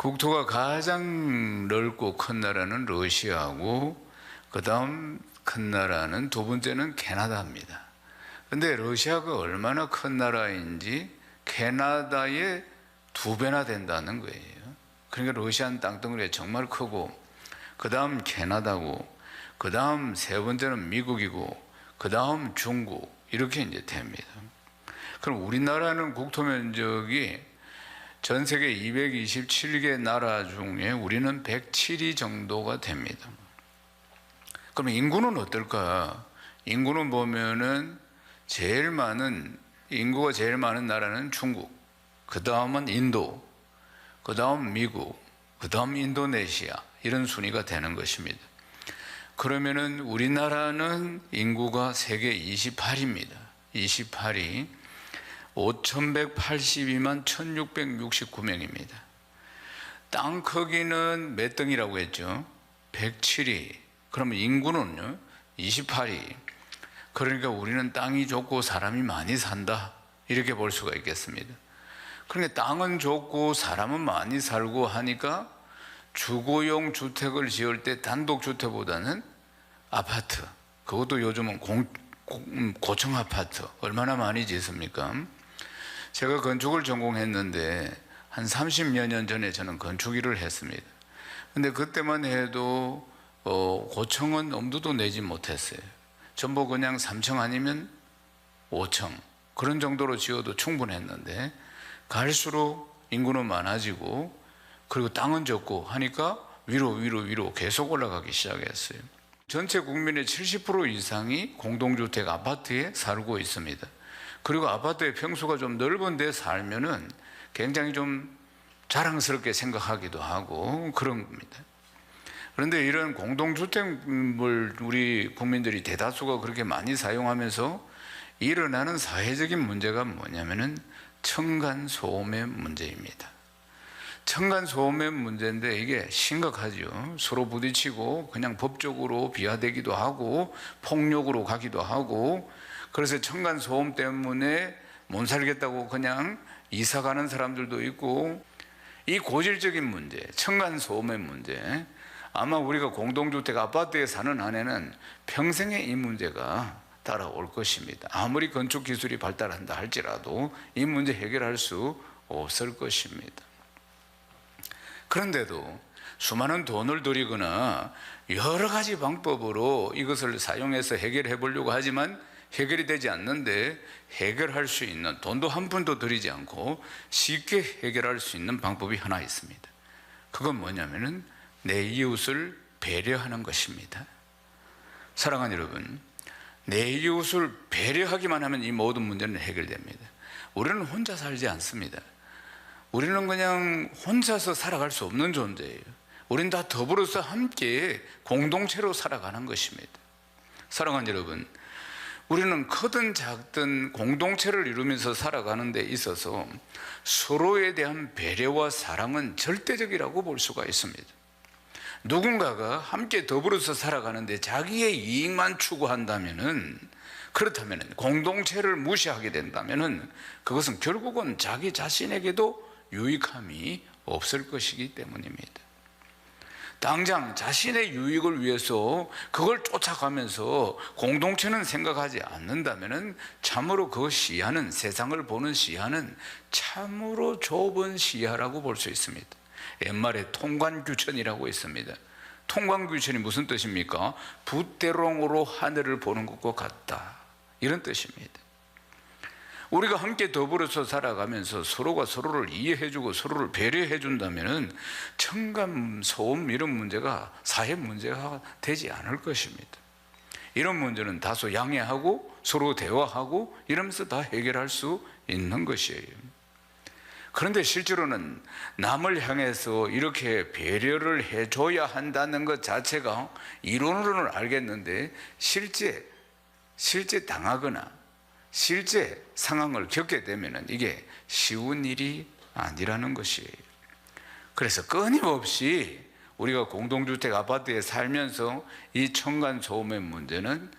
국토가 가장 넓고 큰 나라는 러시아고, 그 다음 큰 나라는 두 번째는 캐나다입니다. 근데 러시아가 얼마나 큰 나라인지 캐나다의 2배나 된다는 거예요. 그러니까 러시아는 땅덩어리가 정말 크고, 그 다음 캐나다고, 그 다음 세 번째는 미국이고, 그 다음 중국, 이렇게 이제 됩니다. 그럼 우리나라는 국토 면적이 전 세계 227개 나라 중에 우리는 107위 정도가 됩니다. 그럼 인구는 어떨까? 인구는 보면은 인구가 제일 많은 나라는 중국, 그 다음은 인도, 그 다음 미국, 그 다음 인도네시아, 이런 순위가 되는 것입니다. 그러면은 우리나라는 인구가 세계 28위입니다. 28위. 5,182만 1,669명입니다. 땅 크기는 몇 등이라고 했죠? 107위. 그러면 인구는요? 28위. 그러니까 우리는 땅이 좋고 사람이 많이 산다, 이렇게 볼 수가 있겠습니다. 그러니까 땅은 좋고 사람은 많이 살고 하니까 주거용 주택을 지을 때 단독주택보다는 아파트, 그것도 요즘은 고층 아파트 얼마나 많이 짓습니까? 제가 건축을 전공했는데 한 30여 년 전에 저는 건축 일을 했습니다. 근데 그때만 해도 고층은 엄두도 내지 못했어요. 전부 그냥 3층 아니면 5층 그런 정도로 지어도 충분했는데, 갈수록 인구는 많아지고 그리고 땅은 적고 하니까 위로 계속 올라가기 시작했어요. 전체 국민의 70% 이상이 공동주택 아파트에 살고 있습니다. 그리고 아파트의 평수가 좀 넓은 데 살면은 굉장히 좀 자랑스럽게 생각하기도 하고 그런 겁니다. 그런데 이런 공동주택을 우리 국민들이 대다수가 그렇게 많이 사용하면서 일어나는 사회적인 문제가 뭐냐면은 층간소음의 문제입니다. 층간소음의 문제인데 이게 심각하죠. 서로 부딪히고 그냥 법적으로 비하되기도 하고 폭력으로 가기도 하고, 그래서 층간소음 때문에 못 살겠다고 그냥 이사 가는 사람들도 있고, 이 고질적인 문제, 층간소음의 문제, 아마 우리가 공동주택 아파트에 사는 한에는 평생에 이 문제가 따라올 것입니다. 아무리 건축 기술이 발달한다 할지라도 이 문제 해결할 수 없을 것입니다. 그런데도 수많은 돈을 들이거나 여러 가지 방법으로 이것을 사용해서 해결해 보려고 하지만 해결이 되지 않는데, 해결할 수 있는, 돈도 한 푼도 들이지 않고 쉽게 해결할 수 있는 방법이 하나 있습니다. 그건 뭐냐면은 내 이웃을 배려하는 것입니다. 사랑하는 여러분, 내 이웃을 배려하기만 하면 이 모든 문제는 해결됩니다. 우리는 혼자 살지 않습니다. 우리는 그냥 혼자서 살아갈 수 없는 존재예요. 우리는 다 더불어서 함께 공동체로 살아가는 것입니다. 사랑하는 여러분, 우리는 크든 작든 공동체를 이루면서 살아가는 데 있어서 서로에 대한 배려와 사랑은 절대적이라고 볼 수가 있습니다. 누군가가 함께 더불어서 살아가는데 자기의 이익만 추구한다면은, 그렇다면 공동체를 무시하게 된다면은 그것은 결국은 자기 자신에게도 유익함이 없을 것이기 때문입니다. 당장 자신의 유익을 위해서 그걸 쫓아가면서 공동체는 생각하지 않는다면은 참으로 그 시야는, 세상을 보는 시야는 참으로 좁은 시야라고 볼 수 있습니다. 옛말에 통관규천이라고 있습니다. 통관규천이 무슨 뜻입니까? 붓대롱으로 하늘을 보는 것과 같다, 이런 뜻입니다. 우리가 함께 더불어서 살아가면서 서로가 서로를 이해해주고 서로를 배려해준다면 층간소음 이런 문제가 사회 문제가 되지 않을 것입니다. 이런 문제는 다소 양해하고 서로 대화하고 이러면서 다 해결할 수 있는 것이에요. 그런데 실제로는 남을 향해서 이렇게 배려를 해줘야 한다는 것 자체가 이론으로는 알겠는데 실제 당하거나 실제 상황을 겪게 되면 이게 쉬운 일이 아니라는 것이에요. 그래서 끊임없이 우리가 공동주택 아파트에 살면서 이 층간소음의 문제는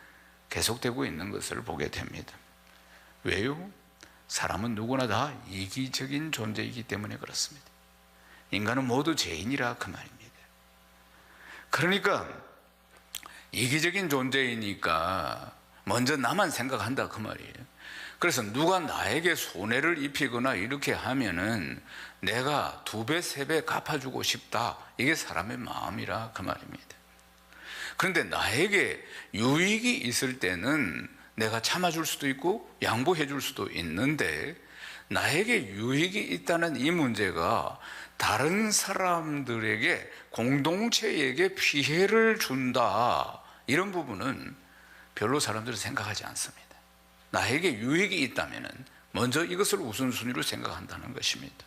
계속되고 있는 것을 보게 됩니다. 왜요? 사람은 누구나 다 이기적인 존재이기 때문에 그렇습니다. 인간은 모두 죄인이라 그 말입니다. 그러니까 이기적인 존재이니까 먼저 나만 생각한다 그 말이에요. 그래서 누가 나에게 손해를 입히거나 이렇게 하면은 내가 2배, 3배 갚아주고 싶다. 이게 사람의 마음이라 그 말입니다. 그런데 나에게 유익이 있을 때는 내가 참아줄 수도 있고 양보해 줄 수도 있는데, 나에게 유익이 있다는 이 문제가 다른 사람들에게, 공동체에게 피해를 준다, 이런 부분은 별로 사람들은 생각하지 않습니다. 나에게 유익이 있다면 먼저 이것을 우선순위로 생각한다는 것입니다.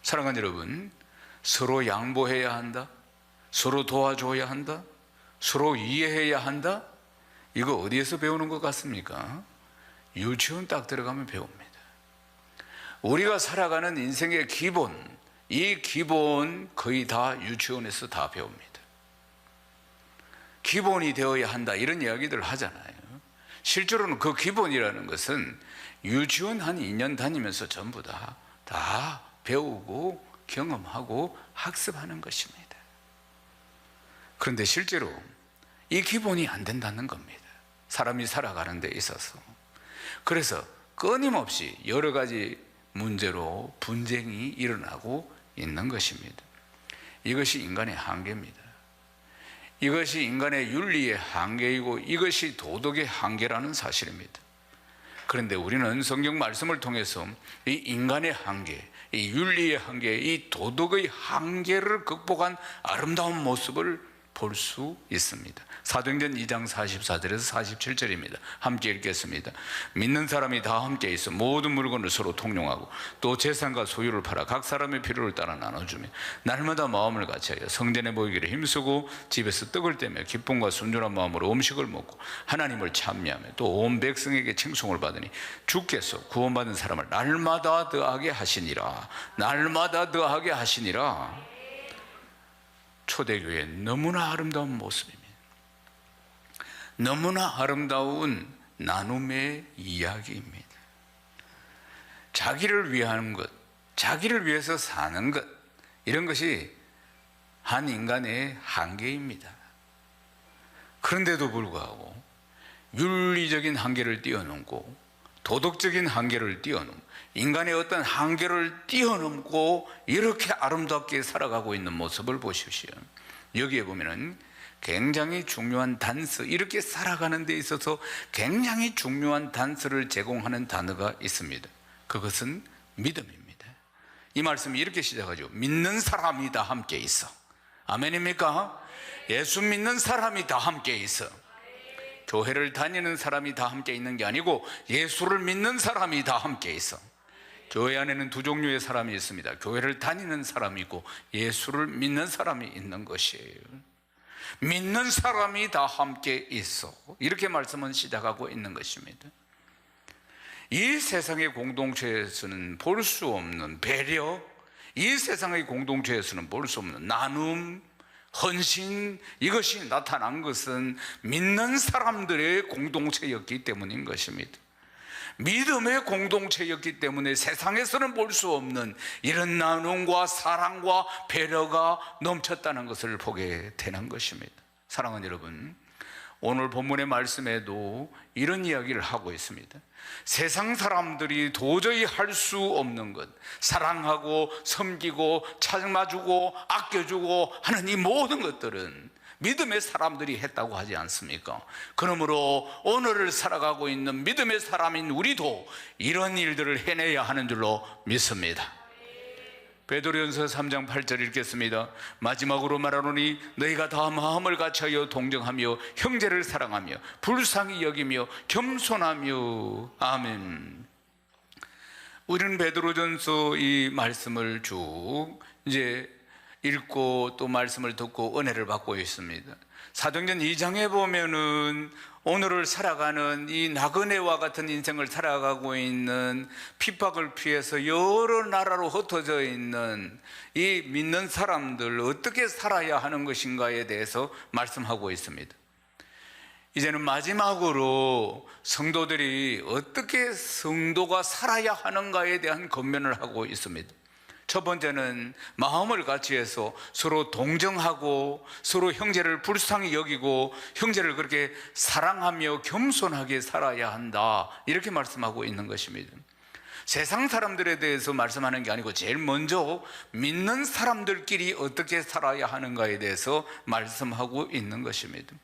사랑하는 여러분, 서로 양보해야 한다, 서로 도와줘야 한다, 서로 이해해야 한다, 이거 어디에서 배우는 것 같습니까? 유치원 딱 들어가면 배웁니다. 우리가 살아가는 인생의 기본, 이 기본 거의 다 유치원에서 다 배웁니다. 기본이 되어야 한다 이런 이야기들 하잖아요. 실제로는 그 기본이라는 것은 유치원 한 2년 다니면서 전부 다 배우고 경험하고 학습하는 것입니다. 그런데 실제로 이 기본이 안 된다는 겁니다. 사람이 살아가는 데 있어서. 그래서 끊임없이 여러 가지 문제로 분쟁이 일어나고 있는 것입니다. 이것이 인간의 한계입니다. 이것이 인간의 윤리의 한계이고 이것이 도덕의 한계라는 사실입니다. 그런데 우리는 성경 말씀을 통해서 이 인간의 한계, 이 윤리의 한계, 이 도덕의 한계를 극복한 아름다운 모습을 볼 수 있습니다. 사도행전 2장 44절에서 47절입니다. 함께 읽겠습니다. 믿는 사람이 다 함께 있어 모든 물건을 서로 통용하고 또 재산과 소유를 팔아 각 사람의 필요를 따라 나눠주며 날마다 마음을 같이하여 성전에 모이기를 힘쓰고 집에서 떡을 떼며 기쁨과 순전한 마음으로 음식을 먹고 하나님을 찬미하며 또 온 백성에게 칭송을 받으니 주께서 구원받은 사람을 날마다 더하게 하시니라. 날마다 더하게 하시니라. 초대교회의 너무나 아름다운 모습입니다. 너무나 아름다운 나눔의 이야기입니다. 자기를 위한 것, 자기를 위해서 사는 것, 이런 것이 한 인간의 한계입니다. 그런데도 불구하고 윤리적인 한계를 뛰어넘고 도덕적인 한계를 뛰어넘고 인간의 어떤 한계를 뛰어넘고 이렇게 아름답게 살아가고 있는 모습을 보십시오. 여기에 보면은 굉장히 중요한 단서, 이렇게 살아가는 데 있어서 굉장히 중요한 단서를 제공하는 단어가 있습니다. 그것은 믿음입니다. 이 말씀이 이렇게 시작하죠. 믿는 사람이 다 함께 있어. 아멘입니까? 예수 믿는 사람이 다 함께 있어. 교회를 다니는 사람이 다 함께 있는 게 아니고 예수를 믿는 사람이 다 함께 있어. 교회 안에는 두 종류의 사람이 있습니다. 교회를 다니는 사람이 있고 예수를 믿는 사람이 있는 것이에요. 믿는 사람이 다 함께 있어. 이렇게 말씀은 시작하고 있는 것입니다. 이 세상의 공동체에서는 볼 수 없는 배려, 이 세상의 공동체에서는 볼 수 없는 나눔, 헌신, 이것이 나타난 것은 믿는 사람들의 공동체였기 때문인 것입니다. 믿음의 공동체였기 때문에 세상에서는 볼 수 없는 이런 나눔과 사랑과 배려가 넘쳤다는 것을 보게 되는 것입니다. 사랑하는 여러분, 오늘 본문의 말씀에도 이런 이야기를 하고 있습니다. 세상 사람들이 도저히 할 수 없는 것, 사랑하고 섬기고 참아주고 아껴주고 하는 이 모든 것들은 믿음의 사람들이 했다고 하지 않습니까? 그러므로 오늘을 살아가고 있는 믿음의 사람인 우리도 이런 일들을 해내야 하는 줄로 믿습니다. 베드로전서 3장 8절 읽겠습니다. 마지막으로 말하노니 너희가 다 마음을 같이하여 동정하며 형제를 사랑하며 불쌍히 여기며 겸손하며. 아멘. 우리는 베드로전서 이 말씀을 쭉 이제 읽고 또 말씀을 듣고 은혜를 받고 있습니다. 사도행전 2장에 보면은 오늘을 살아가는 이 나그네와 같은 인생을 살아가고 있는 핍박을 피해서 여러 나라로 흩어져 있는 이 믿는 사람들 어떻게 살아야 하는 것인가에 대해서 말씀하고 있습니다. 이제는 마지막으로 성도들이 어떻게 성도가 살아야 하는가에 대한 권면을 하고 있습니다. 첫 번째는 마음을 같이 해서 서로 동정하고 서로 형제를 불쌍히 여기고 형제를 그렇게 사랑하며 겸손하게 살아야 한다, 이렇게 말씀하고 있는 것입니다. 세상 사람들에 대해서 말씀하는 게 아니고 제일 먼저 믿는 사람들끼리 어떻게 살아야 하는가에 대해서 말씀하고 있는 것입니다.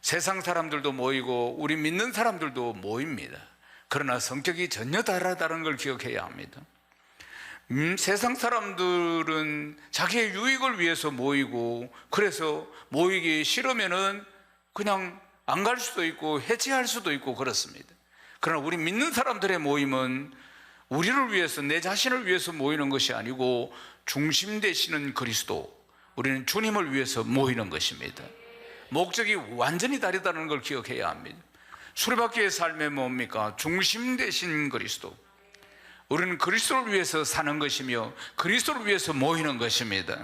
세상 사람들도 모이고 우리 믿는 사람들도 모입니다. 그러나 성격이 전혀 다르다는 걸 기억해야 합니다. 세상 사람들은 자기의 유익을 위해서 모이고, 그래서 모이기 싫으면은 그냥 안 갈 수도 있고 해체할 수도 있고 그렇습니다. 그러나 우리 믿는 사람들의 모임은 우리를 위해서, 내 자신을 위해서 모이는 것이 아니고 중심 되시는 그리스도, 우리는 주님을 위해서 모이는 것입니다. 목적이 완전히 다르다는 걸 기억해야 합니다. 수레바퀴의 삶에 뭡니까? 중심 되신 그리스도, 우리는 그리스도를 위해서 사는 것이며 그리스도를 위해서 모이는 것입니다.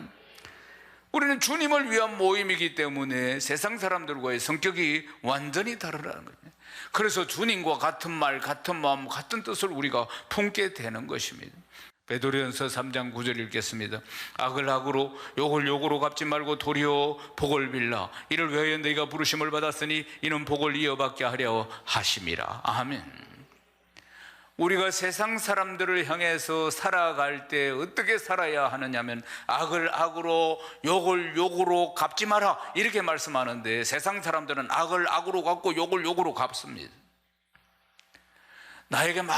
우리는 주님을 위한 모임이기 때문에 세상 사람들과의 성격이 완전히 다르다는 거예요. 그래서 주님과 같은 말, 같은 마음, 같은 뜻을 우리가 품게 되는 것입니다. 베드로전서 3장 9절 읽겠습니다. 악을 악으로 욕을 욕으로 갚지 말고 도리어 복을 빌라. 이를 위하여 너희가 부르심을 받았으니 이는 복을 이어받게 하려 하심이라. 아멘. 우리가 세상 사람들을 향해서 살아갈 때 어떻게 살아야 하느냐면, 악을 악으로 욕을 욕으로 갚지 마라, 이렇게 말씀하는데, 세상 사람들은 악을 악으로 갚고 욕을 욕으로 갚습니다. 나에게 막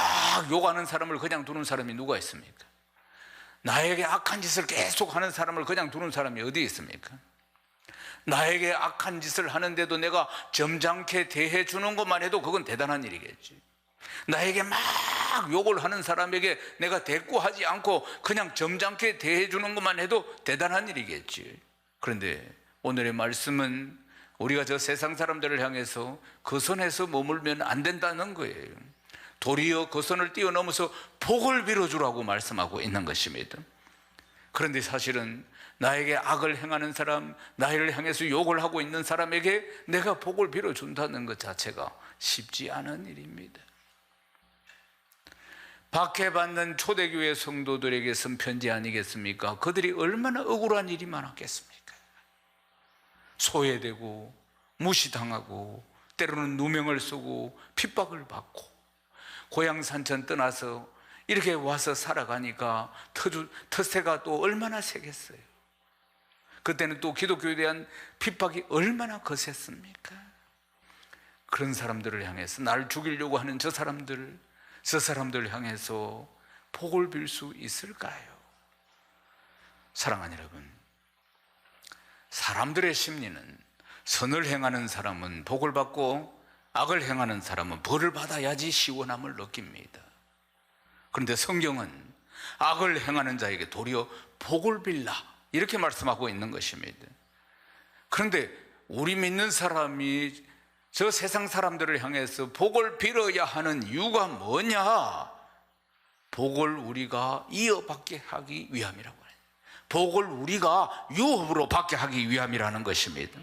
욕하는 사람을 그냥 두는 사람이 누가 있습니까? 나에게 악한 짓을 계속 하는 사람을 그냥 두는 사람이 어디 있습니까? 나에게 악한 짓을 하는데도 내가 점잖게 대해 주는 것만 해도 그건 대단한 일이겠지. 나에게 막 욕을 하는 사람에게 내가 대꾸하지 않고 그냥 점잖게 대해 주는 것만 해도 대단한 일이겠지. 그런데 오늘의 말씀은 우리가 저 세상 사람들을 향해서 그 선에서 머물면 안 된다는 거예요. 도리어 그 선을 뛰어넘어서 복을 빌어주라고 말씀하고 있는 것입니다. 그런데 사실은 나에게 악을 행하는 사람, 나를 향해서 욕을 하고 있는 사람에게 내가 복을 빌어준다는 것 자체가 쉽지 않은 일입니다. 박해받는 초대교회 성도들에게 쓴 편지 아니겠습니까? 그들이 얼마나 억울한 일이 많았겠습니까? 소외되고 무시당하고 때로는 누명을 쓰고 핍박을 받고 고향 산천 떠나서 이렇게 와서 살아가니까 텃세가 또 얼마나 세겠어요. 그때는 또 기독교에 대한 핍박이 얼마나 거셌습니까? 그런 사람들을 향해서 나를 죽이려고 하는 저 사람들을 향해서 복을 빌 수 있을까요? 사랑하는 여러분, 사람들의 심리는 선을 행하는 사람은 복을 받고 악을 행하는 사람은 벌을 받아야지 시원함을 느낍니다. 그런데 성경은 악을 행하는 자에게 도리어 복을 빌라, 이렇게 말씀하고 있는 것입니다. 그런데 우리 믿는 사람이 저 세상 사람들을 향해서 복을 빌어야 하는 이유가 뭐냐? 복을 우리가 이어받게 하기 위함이라고 해요. 복을 우리가 유업으로 받게 하기 위함이라는 것입니다.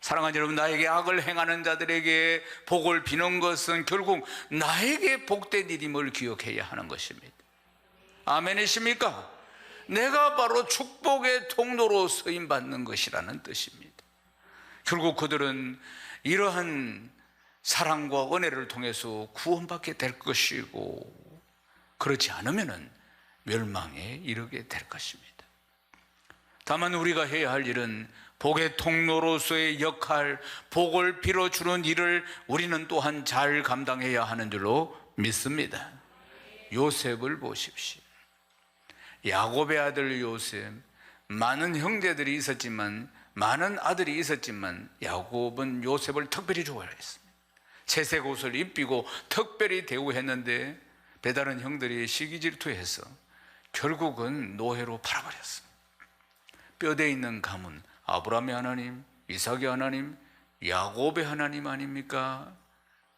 사랑하는 여러분, 나에게 악을 행하는 자들에게 복을 비는 것은 결국 나에게 복된 일임을 기억해야 하는 것입니다. 아멘이십니까? 내가 바로 축복의 통로로 쓰임받는 것이라는 뜻입니다. 결국 그들은 이러한 사랑과 은혜를 통해서 구원받게 될 것이고, 그렇지 않으면 멸망에 이르게 될 것입니다. 다만 우리가 해야 할 일은 복의 통로로서의 역할, 복을 빌어주는 일을 우리는 또한 잘 감당해야 하는 줄로 믿습니다. 요셉을 보십시오. 야곱의 아들 요셉, 많은 형제들이 있었지만, 많은 아들이 있었지만 야곱은 요셉을 특별히 좋아했습니다. 채색 옷을 입히고 특별히 대우했는데 배다른 형들이 시기 질투해서 결국은 노예로 팔아버렸습니다. 뼈대 있는 가문, 아브라함의 하나님, 이삭의 하나님, 야곱의 하나님 아닙니까?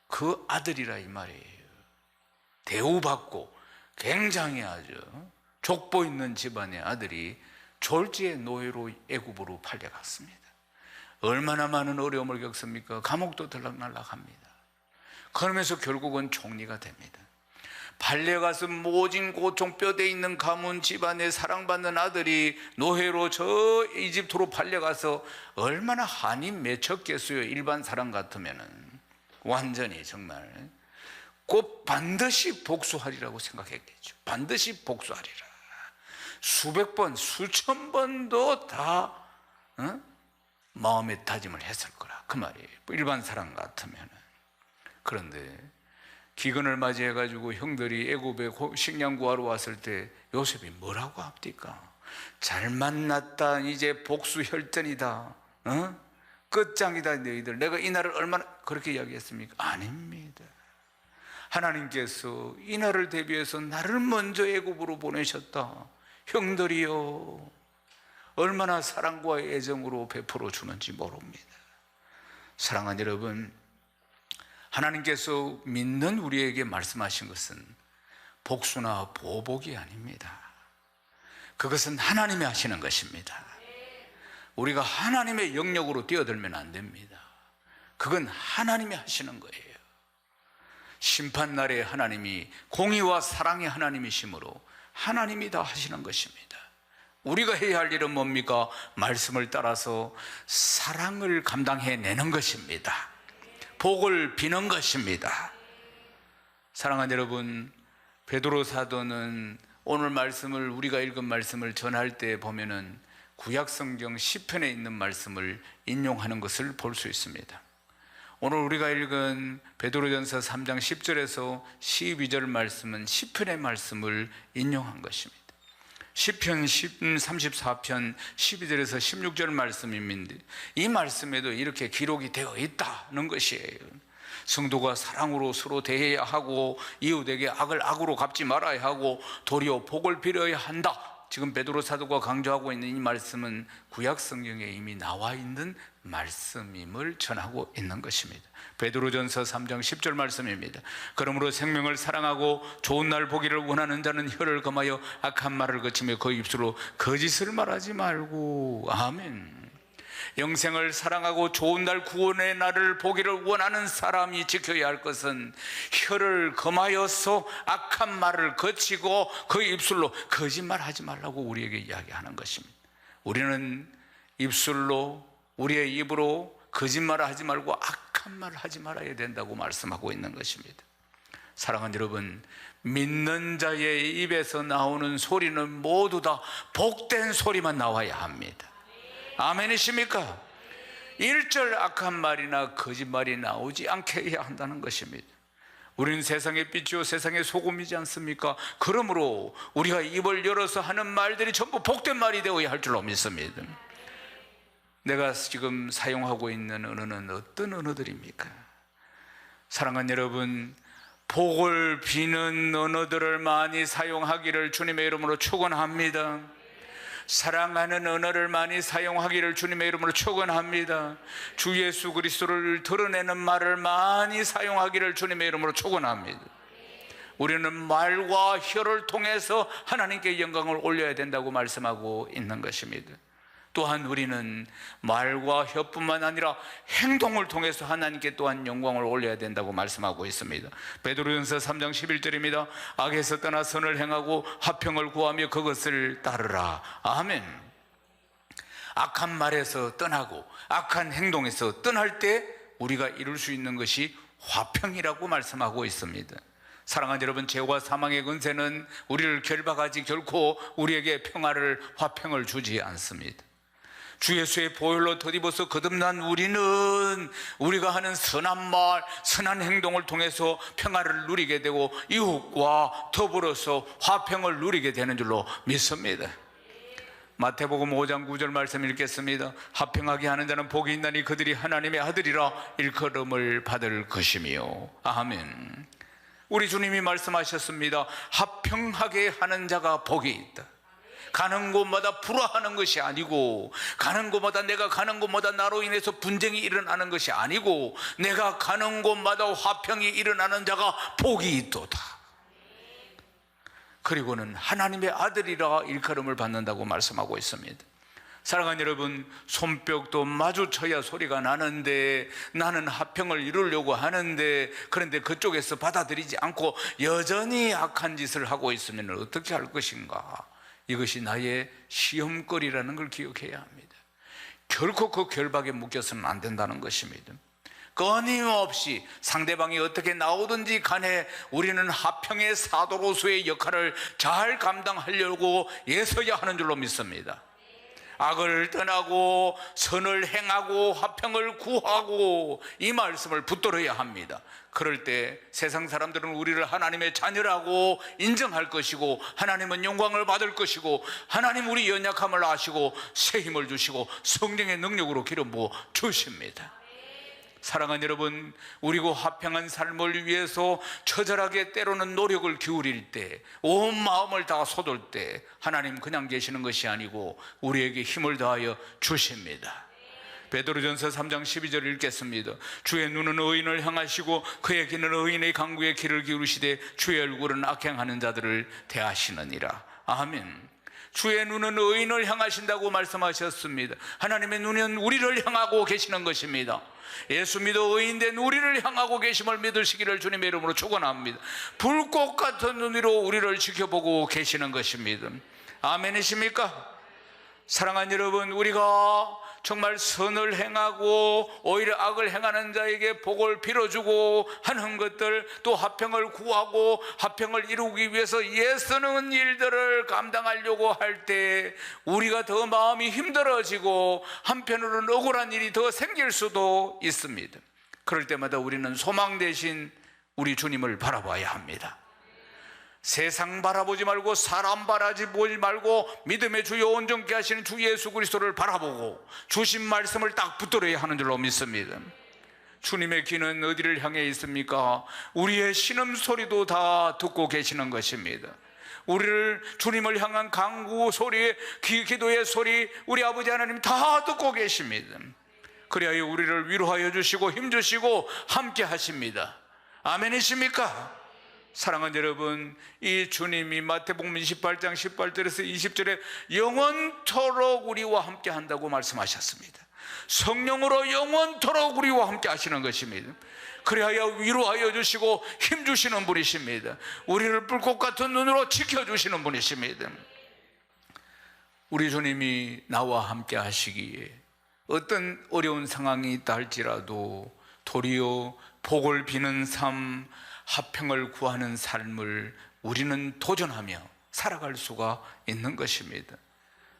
그 아들이라 이 말이에요. 대우받고 굉장히 아주 족보 있는 집안의 아들이 졸지의 노예로 애굽으로 팔려갔습니다. 얼마나 많은 어려움을 겪습니까? 감옥도 들락날락합니다. 그러면서 결국은 총리가 됩니다. 발레가서 모진 고통 뼈대 있는 가문 집안에 사랑받는 아들이 노예로 저 이집트로 발려가서 얼마나 한이 맺혔겠어요. 일반 사람 같으면은 완전히 정말 꼭 반드시 복수하리라고 생각했겠죠. 반드시 복수하리라. 수백 번, 수천 번도 다 마음의 다짐을 했을 거라 그 말이에요. 일반 사람 같으면은. 그런데 기근을 맞이해가지고 형들이 애굽에 식량 구하러 왔을 때 요셉이 뭐라고 합니까? 잘 만났다, 이제 복수 혈전이다, 끝장이다 너희들. 내가 이 날을 얼마나 그렇게 이야기했습니까? 아닙니다. 하나님께서 이 날을 대비해서 나를 먼저 애굽으로 보내셨다. 형들이요, 얼마나 사랑과 애정으로 베풀어 주는지 모릅니다. 사랑하는 여러분, 하나님께서 믿는 우리에게 말씀하신 것은 복수나 보복이 아닙니다. 그것은 하나님이 하시는 것입니다. 우리가 하나님의 영역으로 뛰어들면 안 됩니다. 그건 하나님이 하시는 거예요. 심판날에 하나님이 공의와 사랑의 하나님이시므로 하나님이 다 하시는 것입니다. 우리가 해야 할 일은 뭡니까? 말씀을 따라서 사랑을 감당해내는 것입니다. 복을 비는 것입니다. 사랑하는 여러분, 베드로 사도는 오늘 말씀을, 우리가 읽은 말씀을 전할 때 보면은 구약성경 시편에 있는 말씀을 인용하는 것을 볼 수 있습니다. 오늘 우리가 읽은 베드로전서 3장 10절에서 12절 말씀은 시편의 말씀을 인용한 것입니다. 시편 34편 12절에서 16절 말씀입니다. 이 말씀에도 이렇게 기록이 되어 있다는 것이에요. 성도가 사랑으로 서로 대해야 하고 이웃에게 악을 악으로 갚지 말아야 하고 도리어 복을 빌어야 한다. 지금 베드로 사도가 강조하고 있는 이 말씀은 구약 성경에 이미 나와 있는 말씀임을 전하고 있는 것입니다. 베드로전서 3장 10절 말씀입니다. 그러므로 생명을 사랑하고 좋은 날 보기를 원하는 자는 혀를 금하여 악한 말을 거치며 그 입술로 거짓을 말하지 말고. 아멘. 영생을 사랑하고 좋은 날 구원의 날을 보기를 원하는 사람이 지켜야 할 것은 혀를 금하여서 악한 말을 거치고 그 입술로 거짓말하지 말라고 우리에게 이야기하는 것입니다. 우리는 입술로, 우리의 입으로 거짓말을 하지 말고 악한 말을 하지 말아야 된다고 말씀하고 있는 것입니다. 사랑하는 여러분, 믿는 자의 입에서 나오는 소리는 모두 다 복된 소리만 나와야 합니다. 아멘이십니까? 일절 악한 말이나 거짓말이 나오지 않게 해야 한다는 것입니다. 우리는 세상의 빛이요 세상의 소금이지 않습니까? 그러므로 우리가 입을 열어서 하는 말들이 전부 복된 말이 되어야 할 줄로 믿습니다. 내가 지금 사용하고 있는 언어는 어떤 언어들입니까? 사랑하는 여러분, 복을 비는 언어들을 많이 사용하기를 주님의 이름으로 축원합니다. 사랑하는 언어를 많이 사용하기를 주님의 이름으로 축원합니다. 주 예수 그리스도를 드러내는 말을 많이 사용하기를 주님의 이름으로 축원합니다. 우리는 말과 혀를 통해서 하나님께 영광을 올려야 된다고 말씀하고 있는 것입니다. 또한 우리는 말과 혀뿐만 아니라 행동을 통해서 하나님께 또한 영광을 올려야 된다고 말씀하고 있습니다. 베드로전서 3장 11절입니다. 악에서 떠나 선을 행하고 화평을 구하며 그것을 따르라. 아멘. 악한 말에서 떠나고 악한 행동에서 떠날 때 우리가 이룰 수 있는 것이 화평이라고 말씀하고 있습니다. 사랑하는 여러분, 죄와 사망의 근세는 우리를 결박하지 결코 우리에게 평화를, 화평을 주지 않습니다. 주 예수의 보혈로 덧입어서 거듭난 우리는 우리가 하는 선한 말, 선한 행동을 통해서 평화를 누리게 되고 이웃과 더불어서 화평을 누리게 되는 줄로 믿습니다. 마태복음 5장 9절 말씀 읽겠습니다. 화평하게 하는 자는 복이 있나니 그들이 하나님의 아들이라 일컬음을 받을 것이며. 아멘. 우리 주님이 말씀하셨습니다. 화평하게 하는 자가 복이 있다. 가는 곳마다 불화하는 것이 아니고, 가는 곳마다 내가 가는 곳마다 나로 인해서 분쟁이 일어나는 것이 아니고, 내가 가는 곳마다 화평이 일어나는 자가 복이 있도다. 그리고는 하나님의 아들이라 일컬음을 받는다고 말씀하고 있습니다. 사랑하는 여러분, 손뼉도 마주쳐야 소리가 나는데 나는 화평을 이루려고 하는데, 그런데 그쪽에서 받아들이지 않고 여전히 악한 짓을 하고 있으면 어떻게 할 것인가? 이것이 나의 시험거리라는 걸 기억해야 합니다. 결코 그 결박에 묶여서는 안 된다는 것입니다. 끊임없이 상대방이 어떻게 나오든지 간에 우리는 화평의 사도로서의 역할을 잘 감당하려고 애써야 하는 줄로 믿습니다. 악을 떠나고 선을 행하고 화평을 구하고 이 말씀을 붙들어야 합니다. 그럴 때 세상 사람들은 우리를 하나님의 자녀라고 인정할 것이고, 하나님은 영광을 받을 것이고, 하나님 우리 연약함을 아시고 새 힘을 주시고 성령의 능력으로 기름 부어 주십니다. 사랑하는 여러분, 우리고 화평한 삶을 위해서 처절하게 때로는 노력을 기울일 때, 온 마음을 다 쏟을 때 하나님 그냥 계시는 것이 아니고 우리에게 힘을 다하여 주십니다. 베드로전서 3장 12절 읽겠습니다. 주의 눈은 의인을 향하시고 그의 귀는 의인의 강구에 귀를 기울이시되 주의 얼굴은 악행하는 자들을 대하시느니라. 아멘. 주의 눈은 의인을 향하신다고 말씀하셨습니다. 하나님의 눈은 우리를 향하고 계시는 것입니다. 예수 믿어 의인된 우리를 향하고 계심을 믿으시기를 주님의 이름으로 축원합니다. 불꽃 같은 눈으로 우리를 지켜보고 계시는 것입니다. 아멘이십니까? 사랑하는 여러분, 우리가 정말 선을 행하고 오히려 악을 행하는 자에게 복을 빌어주고 하는 것들, 또 화평을 구하고 화평을 이루기 위해서 애쓰는 일들을 감당하려고 할 때 우리가 더 마음이 힘들어지고 한편으로는 억울한 일이 더 생길 수도 있습니다. 그럴 때마다 우리는 소망 대신 우리 주님을 바라봐야 합니다. 세상 바라보지 말고 사람 바라보지 말고 믿음의 주요 온전케 하시는 주 예수 그리스도를 바라보고 주신 말씀을 딱 붙들어야 하는 줄로 믿습니다. 주님의 귀는 어디를 향해 있습니까? 우리의 신음소리도 다 듣고 계시는 것입니다. 우리를 주님을 향한 간구 소리, 기도의 소리 우리 아버지 하나님 다 듣고 계십니다. 그래야 우리를 위로하여 주시고 힘주시고 함께 하십니다. 아멘이십니까? 사랑하는 여러분, 이 주님이 마태복음 28장 18절에서 20절에 영원토록 우리와 함께 한다고 말씀하셨습니다. 성령으로 영원토록 우리와 함께 하시는 것입니다. 그래야 위로하여 주시고 힘주시는 분이십니다. 우리를 불꽃 같은 눈으로 지켜주시는 분이십니다. 우리 주님이 나와 함께 하시기에 어떤 어려운 상황이 있다 할지라도 도리어 복을 비는 삶, 화평을 구하는 삶을 우리는 도전하며 살아갈 수가 있는 것입니다.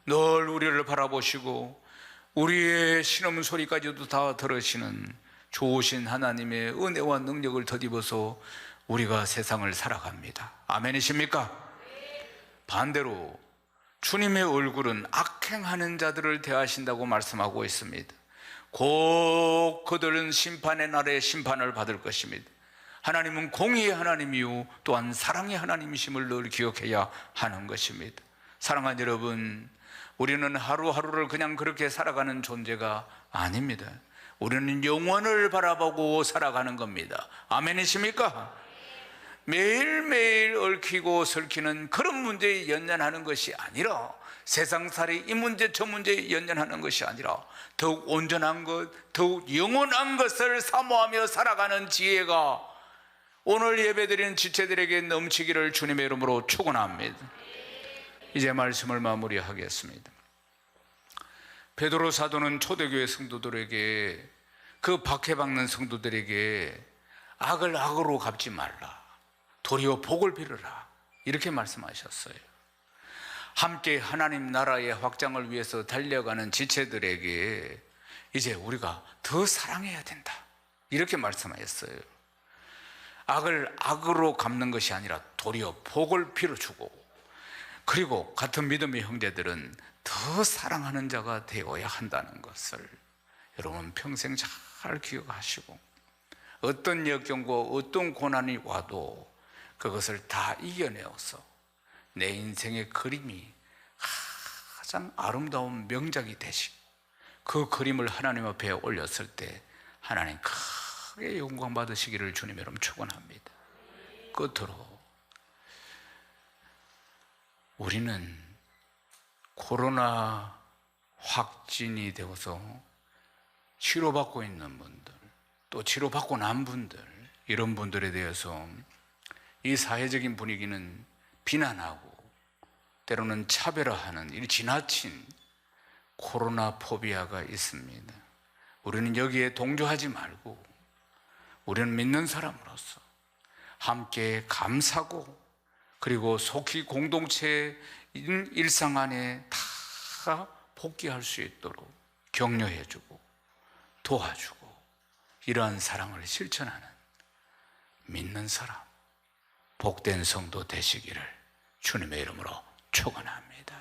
늘 우리를 바라보시고 우리의 신음소리까지도 다 들으시는 좋으신 하나님의 은혜와 능력을 덧입어서 우리가 세상을 살아갑니다. 아멘이십니까? 반대로 주님의 얼굴은 악행하는 자들을 대하신다고 말씀하고 있습니다. 곧 그들은 심판의 날에 심판을 받을 것입니다. 하나님은 공의의 하나님이요 또한 사랑의 하나님이심을 늘 기억해야 하는 것입니다. 사랑하는 여러분, 우리는 하루하루를 그냥 그렇게 살아가는 존재가 아닙니다. 우리는 영원을 바라보고 살아가는 겁니다. 아멘이십니까? 매일매일 얽히고 설키는 그런 문제에 연연하는 것이 아니라, 세상살이 이 문제 저 문제에 연연하는 것이 아니라 더욱 온전한 것, 더욱 영원한 것을 사모하며 살아가는 지혜가 오늘 예배드리는 지체들에게 넘치기를 주님의 이름으로 축원합니다. 이제 말씀을 마무리하겠습니다. 베드로 사도는 초대교회 성도들에게, 그 박해받는 성도들에게 악을 악으로 갚지 말라, 도리어 복을 빌어라, 이렇게 말씀하셨어요. 함께 하나님 나라의 확장을 위해서 달려가는 지체들에게 이제 우리가 더 사랑해야 된다, 이렇게 말씀하셨어요. 악을 악으로 갚는 것이 아니라 도리어 복을 빌어주고, 그리고 같은 믿음의 형제들은 더 사랑하는 자가 되어야 한다는 것을 여러분 평생 잘 기억하시고, 어떤 역경과 어떤 고난이 와도 그것을 다 이겨내어서 내 인생의 그림이 가장 아름다운 명작이 되시고, 그 그림을 하나님 앞에 올렸을 때 하나님 크게 영광 받으시기를 주님의 이름 축원합니다. 끝으로 우리는 코로나 확진이 되어서 치료받고 있는 분들, 또 치료받고 난 분들, 이런 분들에 대해서 이 사회적인 분위기는 비난하고 때로는 차별화하는 이 지나친 코로나 포비아가 있습니다. 우리는 여기에 동조하지 말고 우리는 믿는 사람으로서 함께 감사하고, 그리고 속히 공동체인 일상 안에 다 복귀할 수 있도록 격려해주고 도와주고, 이러한 사랑을 실천하는 믿는 사람, 복된 성도 되시기를 주님의 이름으로 축원합니다.